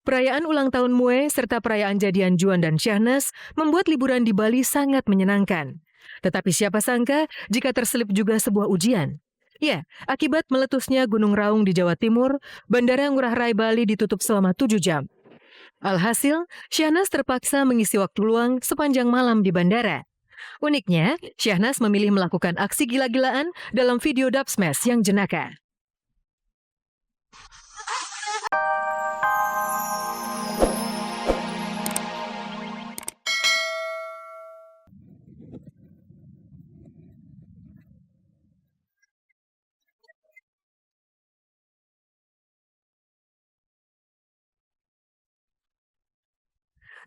Perayaan ulang tahun Mue serta perayaan jadian Juan dan Syahnas membuat liburan di Bali sangat menyenangkan. Tetapi siapa sangka jika terselip juga sebuah ujian. Ya, akibat meletusnya Gunung Raung di Jawa Timur, Bandara Ngurah Rai Bali ditutup selama 7 jam. Alhasil, Syahnas terpaksa mengisi waktu luang sepanjang malam di bandara. Uniknya, Syahnas memilih melakukan aksi gila-gilaan dalam video dubsmash yang jenaka.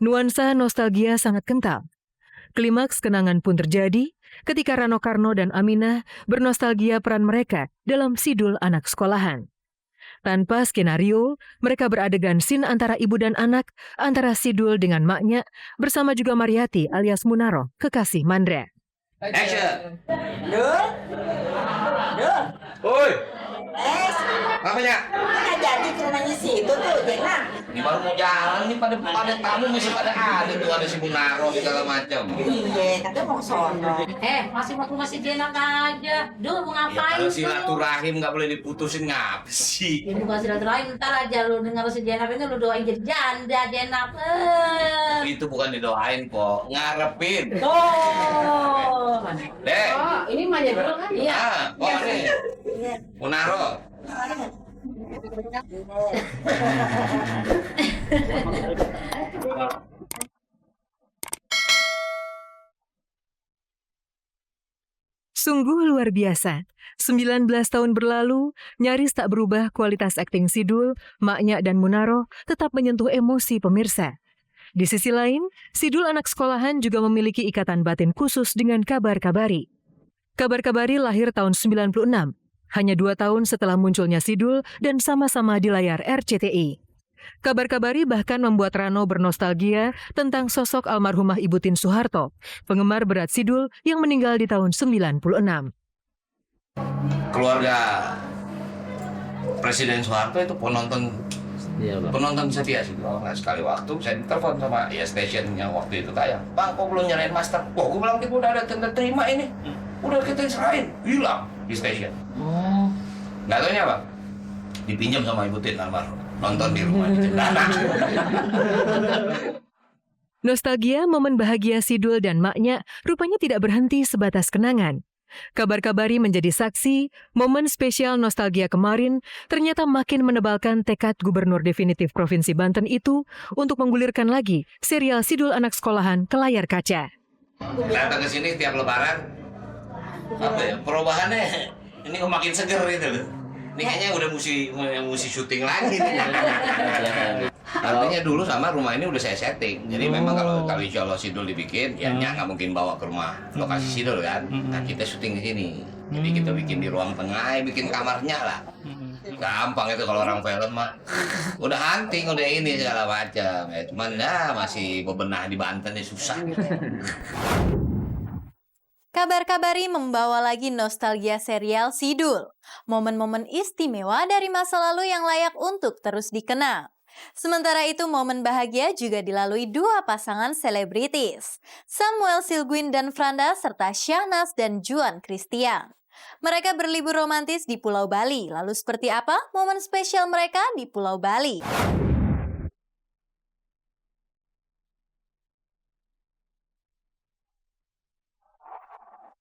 Nuansa nostalgia sangat kental. Klimaks kenangan pun terjadi ketika Rano Karno dan Aminah bernostalgia peran mereka dalam Sidul Anak Sekolahan. Tanpa skenario, mereka beradegan scene antara ibu dan anak, antara Sidul dengan maknya, bersama juga Mariati alias Munaro, kekasih Mandra. Action! Dul? Dul? Woi! Apanya? Mana jadi ke rumahnya situ tuh, Jena? Ini baru mau jalan nih pada tamu masih pada ada tuh, ada si Munaro segala macam. Iya, katanya mau ke sono. Masih mau ke rumah si Jenak aja. Duh, mau ngapain Kalau tuh? silaturahim nggak boleh diputusin ngapa sih? Ini bukan silaturahim, ntar aja lu dengar si Jenak ini lu doain jadi janda Jenak. Itu bukan didoain kok, ngarepin. Tuh. Dek, Oh, ini manja dulu kan? Iya. kok nih, Munaro. Sungguh luar biasa. 19 tahun berlalu, nyaris tak berubah kualitas akting Sidul, Maknya dan Munaro tetap menyentuh emosi pemirsa. Di sisi lain, Sidul Anak Sekolahan juga memiliki ikatan batin khusus dengan Kabar Kabari. Kabar Kabari lahir tahun 96, hanya 2 tahun setelah munculnya Sidul dan sama-sama di layar RCTI. Kabar Kabari bahkan membuat Rano bernostalgia tentang sosok almarhumah Ibu Tin Soeharto, penggemar berat Sidul yang meninggal di tahun 96. Keluarga Presiden Soeharto itu penonton setia sih. Nah, sekali waktu saya ditelepon sama stationnya waktu itu tayang. Bang, kok belum nyalain master? Kok gue bilang kita udah ada tanda terima ini. Udah kita serahin, hilang di station. Nggak taunya Bang, dipinjam sama Ibu Tin almarhum. Nonton di rumah. Nostalgia momen bahagia Sidul dan Maknya rupanya tidak berhenti sebatas kenangan. Kabar Kabari menjadi saksi, momen spesial nostalgia kemarin ternyata makin menebalkan tekad Gubernur definitif Provinsi Banten itu untuk menggulirkan lagi serial Sidul Anak Sekolahan ke layar kaca. Datang ke sini tiap lebaran, apa ya, perubahannya ini kok makin seger gitu loh. Ini kayaknya udah mesti syuting lagi nih. Artinya dulu sama rumah ini udah saya setting. Jadi memang kalau insya Allah Sidul dibikin, ya nggak mungkin bawa ke rumah lokasi Sidul kan. Nah kita syuting di sini. Jadi kita bikin di ruang tengah, bikin kamarnya lah. Gampang itu kalau orang film mah. Udah hunting, udah ini segala macam. Ya, cuman masih bebenah di Banten ini susah. Kabar Kabari membawa lagi nostalgia serial Sidul, momen-momen istimewa dari masa lalu yang layak untuk terus dikenal. Sementara itu, momen bahagia juga dilalui dua pasangan selebritis, Samuel Silguin dan Franda serta Syahnas dan Juan Christian. Mereka berlibur romantis di Pulau Bali, lalu seperti apa momen spesial mereka di Pulau Bali?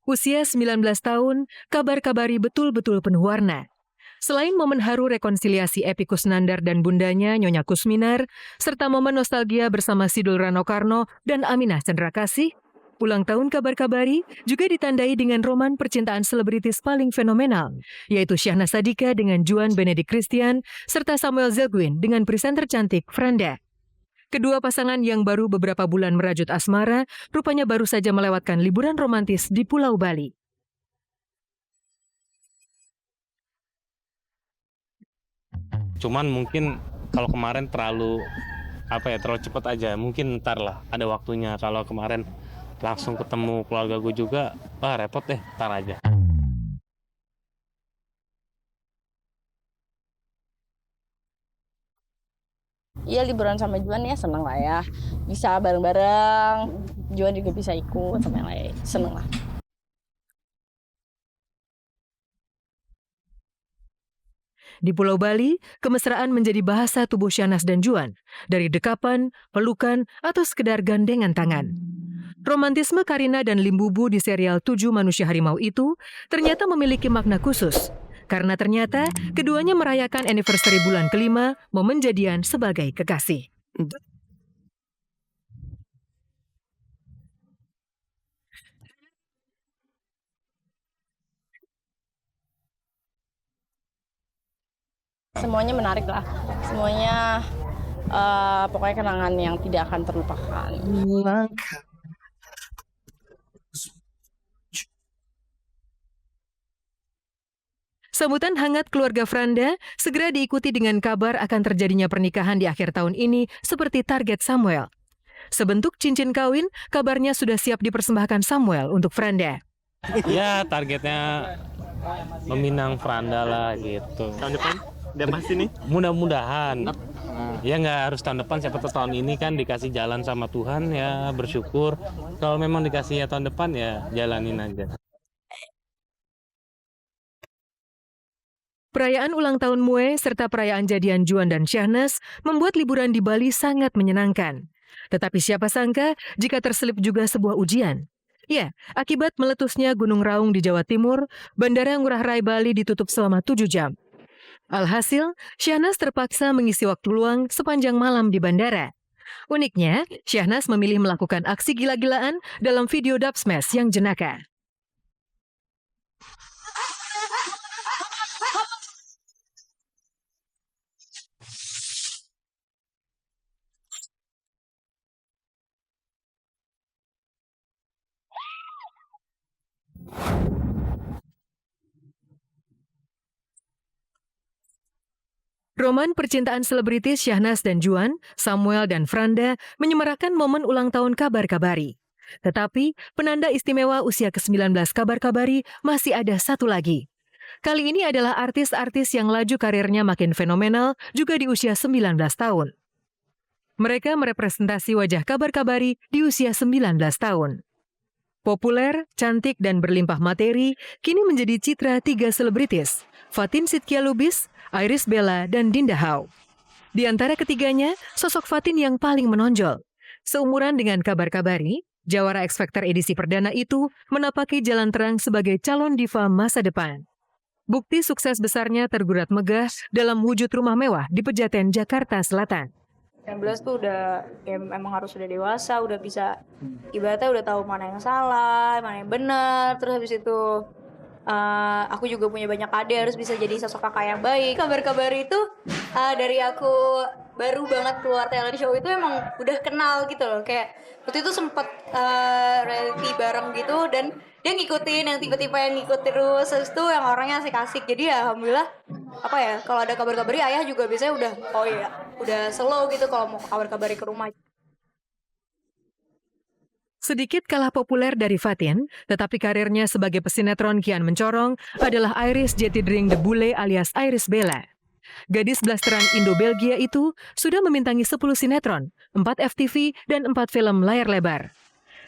Usia 19 tahun, Kabar Kabari betul-betul penuh warna. Selain momen haru rekonsiliasi Epy Kusnandar dan bundanya Nyonya Kusminar, serta momen nostalgia bersama Sidul Rano Karno dan Aminah Cendrakasih, ulang tahun Kabar Kabari juga ditandai dengan roman percintaan selebritis paling fenomenal, yaitu Syahnas Sadika dengan Juan Benedict Christian, serta Samuel Silguin dengan presenter cantik Franda. Kedua pasangan yang baru beberapa bulan merajut asmara, rupanya baru saja melewatkan liburan romantis di Pulau Bali. Cuman mungkin kalau kemarin terlalu cepat aja. Mungkin ntar lah ada waktunya. Kalau kemarin langsung ketemu keluarga gue juga, repot deh, ntar aja. Iya liburan sama Juan ya seneng lah ya. Bisa bareng-bareng, Juan juga bisa ikut sama yang lain. Seneng lah. Di Pulau Bali, kemesraan menjadi bahasa tubuh Syahnas dan Juan, dari dekapan, pelukan, atau sekedar gandengan tangan. Romantisme Karina dan Limbubu di serial 7 Manusia Harimau itu ternyata memiliki makna khusus, karena ternyata keduanya merayakan anniversary bulan kelima momen jadian sebagai kekasih. Semuanya menarik lah. Semuanya pokoknya kenangan yang tidak akan terlupakan. Sambutan hangat keluarga Franda segera diikuti dengan kabar akan terjadinya pernikahan di akhir tahun ini seperti target Samuel. Sebentuk cincin kawin, kabarnya sudah siap dipersembahkan Samuel untuk Franda. Ya targetnya meminang Franda lah gitu. Tahun depan udah pasti nih. Mudah-mudahan. Ya nggak harus tahun depan, siapa tahu tahun ini kan dikasih jalan sama Tuhan ya bersyukur. Kalau memang dikasih ya tahun depan ya jalanin aja. Perayaan ulang tahun Mue serta perayaan jadian Juan dan Syahnas membuat liburan di Bali sangat menyenangkan. Tetapi siapa sangka jika terselip juga sebuah ujian. Ya, akibat meletusnya Gunung Raung di Jawa Timur, Bandara Ngurah Rai Bali ditutup selama 7 jam. Alhasil, Syahnas terpaksa mengisi waktu luang sepanjang malam di bandara. Uniknya, Syahnas memilih melakukan aksi gila-gilaan dalam video dub smash yang jenaka. Roman percintaan selebritis Syahnas dan Juan, Samuel dan Franda menyemarakan momen ulang tahun Kabar Kabari. Tetapi, penanda istimewa usia ke-19 Kabar Kabari masih ada satu lagi. Kali ini adalah artis-artis yang laju karirnya makin fenomenal juga di usia 19 tahun. Mereka merepresentasi wajah Kabar Kabari di usia 19 tahun. Populer, cantik, dan berlimpah materi, kini menjadi citra 3 selebritis, Fatin Sidkia Lubis, Iris Bella, dan Dinda Hau. Di antara ketiganya, sosok Fatin yang paling menonjol. Seumuran dengan Kabar Kabari, Jawara X Factor edisi perdana itu menapaki jalan terang sebagai calon diva masa depan. Bukti sukses besarnya tergurat megah dalam wujud rumah mewah di Pejaten, Jakarta Selatan. 19 tuh udah ya emang harus sudah dewasa, udah bisa ibaratnya udah tahu mana yang salah, mana yang benar. Terus habis itu aku juga punya banyak adik, harus bisa jadi sosok kakak yang baik. Kabar-kabar itu dari aku baru banget keluar talent show itu emang udah kenal gitu loh. Kayak waktu itu sempet reality bareng gitu dan dia ngikutin yang tipe-tipe yang ngikut terus itu yang orangnya asik-asik. Jadi ya alhamdulillah apa ya kalau ada kabar-kabari ayah juga biasanya udah oh iya udah slow gitu kalau mau kabar-kabari ke rumah. Sedikit kalah populer dari Fatin, tetapi karirnya sebagai pesinetron kian mencorong adalah Iris Jetidring de Bule alias Iris Bella. Gadis blasteran Indo-Belgia itu sudah membintangi 10 sinetron, 4 FTV, dan 4 film layar lebar.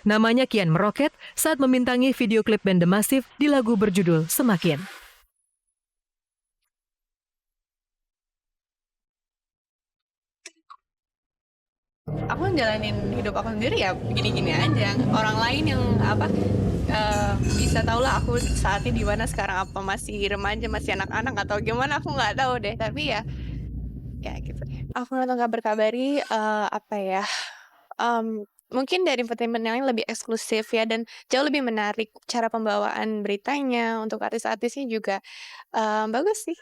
Namanya kian meroket saat membintangi video klip band The Massive di lagu berjudul Semakin. Aku jalanin hidup aku sendiri ya gini-gini aja. Orang lain yang bisa tahu lah aku saatnya di mana sekarang, apa masih remaja, masih anak-anak atau gimana aku nggak tahu deh. Tapi ya gitu deh. Aku nonton Kabar-Kabari apa ya? Mungkin dari entertainment yang lebih eksklusif ya dan jauh lebih menarik cara pembawaan beritanya untuk artis-artisnya juga bagus sih.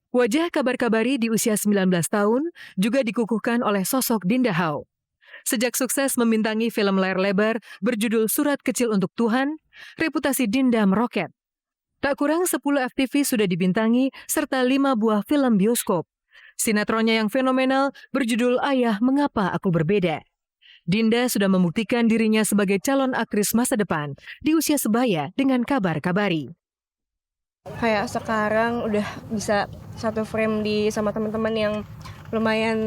Wajah Kabar-Kabari di usia 19 tahun juga dikukuhkan oleh sosok Dinda Hau. Sejak sukses membintangi film layar lebar berjudul Surat Kecil untuk Tuhan, reputasi Dinda meroket. Tak kurang 10 FTV sudah dibintangi serta 5 buah film bioskop. Sinetronnya yang fenomenal berjudul Ayah Mengapa Aku Berbeda. Dinda sudah membuktikan dirinya sebagai calon aktris masa depan di usia sebaya dengan Kabar-Kabari. Kayak sekarang udah bisa satu frame sama teman-teman yang lumayan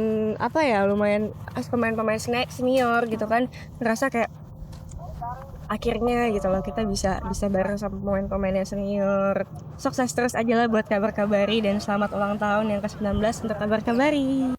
pemain-pemain senior gitu kan, ngerasa kayak akhirnya gitu loh kita bisa bareng sama pemain-pemain yang senior. Sukses terus aja lah buat Kabar Kabari dan selamat ulang tahun yang ke-19 untuk Kabar Kabari.